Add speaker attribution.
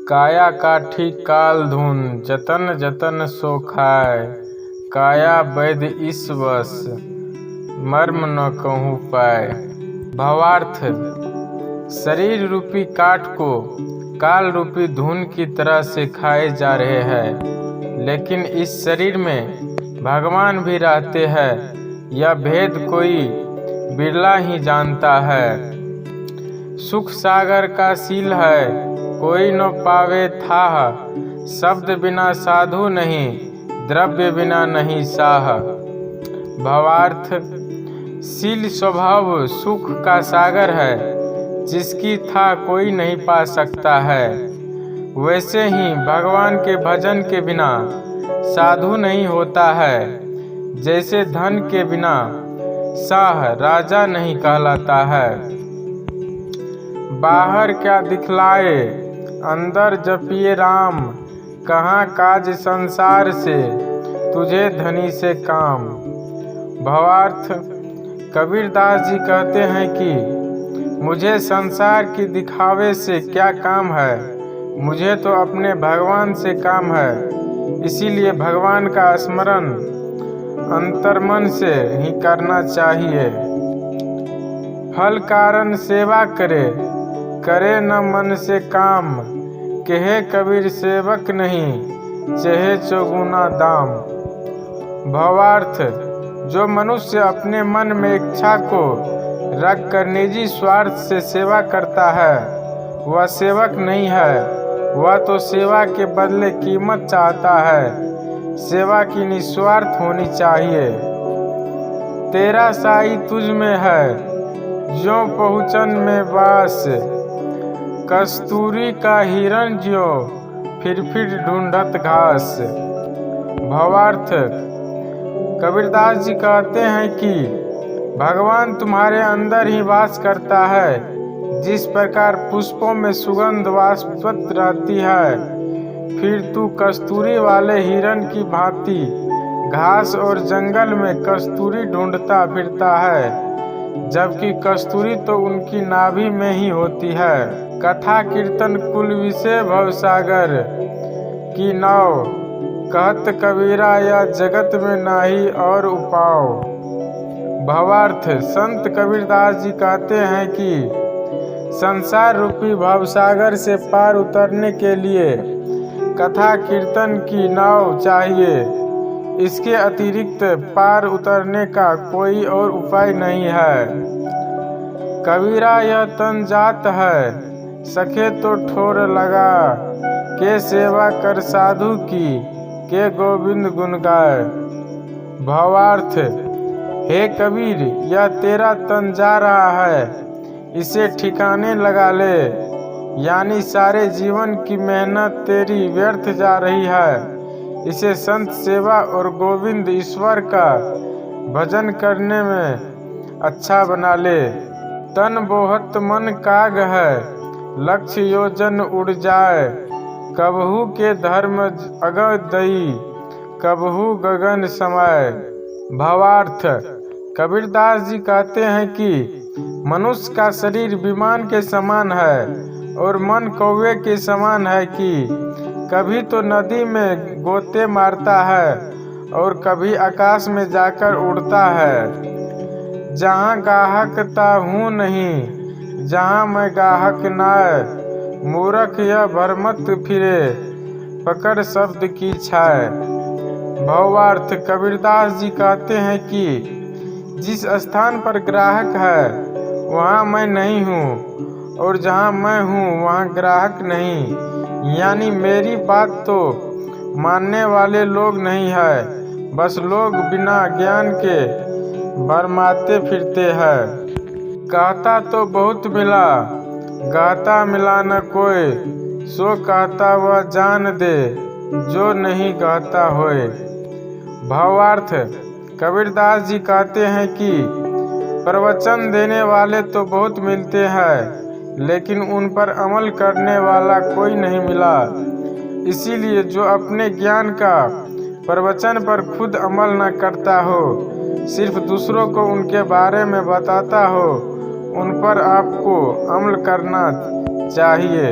Speaker 1: काया काठी काल धुन जतन जतन सो खाए। काया वैध इस वश मर्म न कहूँ पाए। भावार्थ, शरीर रूपी काठ को काल रूपी धुन की तरह से खाए जा रहे हैं, लेकिन इस शरीर में भगवान भी रहते हैं। यह भेद कोई बिरला ही जानता है। सुख सागर का सील है, कोई न पावे थाह। शब्द बिना साधु नहीं, द्रव्य बिना नहीं साह। भावार्थ, सील स्वभाव सुख का सागर है, जिसकी था कोई नहीं पा सकता है। वैसे ही भगवान के भजन के बिना साधु नहीं होता है। जैसे धन के बिना शाह राजा नहीं कहलाता है। बाहर क्या दिखलाए, अंदर जपिए राम। कहाँ काज संसार से, तुझे धनी से काम। भावार्थ, कबीरदास जी कहते हैं कि मुझे संसार की दिखावे से क्या काम है, मुझे तो अपने भगवान से काम है। इसीलिए भगवान का स्मरण अंतर्मन से ही करना चाहिए। फल कारण सेवा करे, करे न मन से काम। कहे कबीर सेवक नहीं, चहे चौगुना दाम। भावार्थ, जो मनुष्य अपने मन में इच्छा को रख कर निजी स्वार्थ से सेवा करता है, वह सेवक नहीं है। वह तो सेवा के बदले कीमत चाहता है। सेवा की निस्वार्थ होनी चाहिए। तेरा साई तुझ में है, ज्यों पहुँचन में वास। कस्तूरी का हिरण ज्यों फिर ढूंढत घास। भावार्थ, कबीरदास जी कहते हैं कि भगवान तुम्हारे अंदर ही वास करता है। जिस प्रकार पुष्पों में सुगंध वाष्पवत रहती है, फिर तू कस्तूरी वाले हिरण की भांति घास और जंगल में कस्तूरी ढूंढता फिरता है, जबकि कस्तूरी तो उनकी नाभि में ही होती है। कथा कीर्तन कुल विषय भवसागर की नाव। कहत कबीरा या जगत में नाही और उपाव। भावार्थ, संत कबीरदास जी कहते हैं कि संसार रूपी भवसागर से पार उतरने के लिए कथा कीर्तन की नाव चाहिए। इसके अतिरिक्त पार उतरने का कोई और उपाय नहीं है। कबीरा यह तन जात है, सखे तो ठोर लगा। के सेवा कर साधु की, के गोविंद गुण गाए। भावार्थ, हे कबीर, यह तेरा तन जा रहा है, इसे ठिकाने लगा ले। यानी सारे जीवन की मेहनत तेरी व्यर्थ जा रही है। इसे संत सेवा और गोविंद ईश्वर का भजन करने में अच्छा बना ले। तन बोहत मन काग है, लक्ष्य योजन उड़ जाए। कबहू के धर्म अगदई, कबहू गगन समाए। भावार्थ, कबीरदास जी कहते हैं कि मनुष्य का शरीर विमान के समान है और मन कौवे के समान है कि कभी तो नदी में गोते मारता है और कभी आकाश में जाकर उड़ता है। जहाँ गाहकता हूँ नहीं, जहाँ मैं गाहक नाय। मूर्ख यह भरमत फिरे, पकड़ शब्द की छाए। भावार्थ, कबीरदास जी कहते हैं कि जिस स्थान पर ग्राहक है वहाँ मैं नहीं हूँ, और जहाँ मैं हूँ वहाँ ग्राहक नहीं। यानी मेरी बात तो मानने वाले लोग नहीं है, बस लोग बिना ज्ञान के भरमाते फिरते हैं। कहता तो बहुत मिला, गाता मिला न कोई। सो कहता वह जान दे, जो नहीं कहता होए। भावार्थ, कबीरदास जी कहते हैं कि प्रवचन देने वाले तो बहुत मिलते हैं, लेकिन उन पर अमल करने वाला कोई नहीं मिला। इसीलिए जो अपने ज्ञान का प्रवचन पर खुद अमल न करता हो, सिर्फ दूसरों को उनके बारे में बताता हो, उन पर आपको अमल करना चाहिए।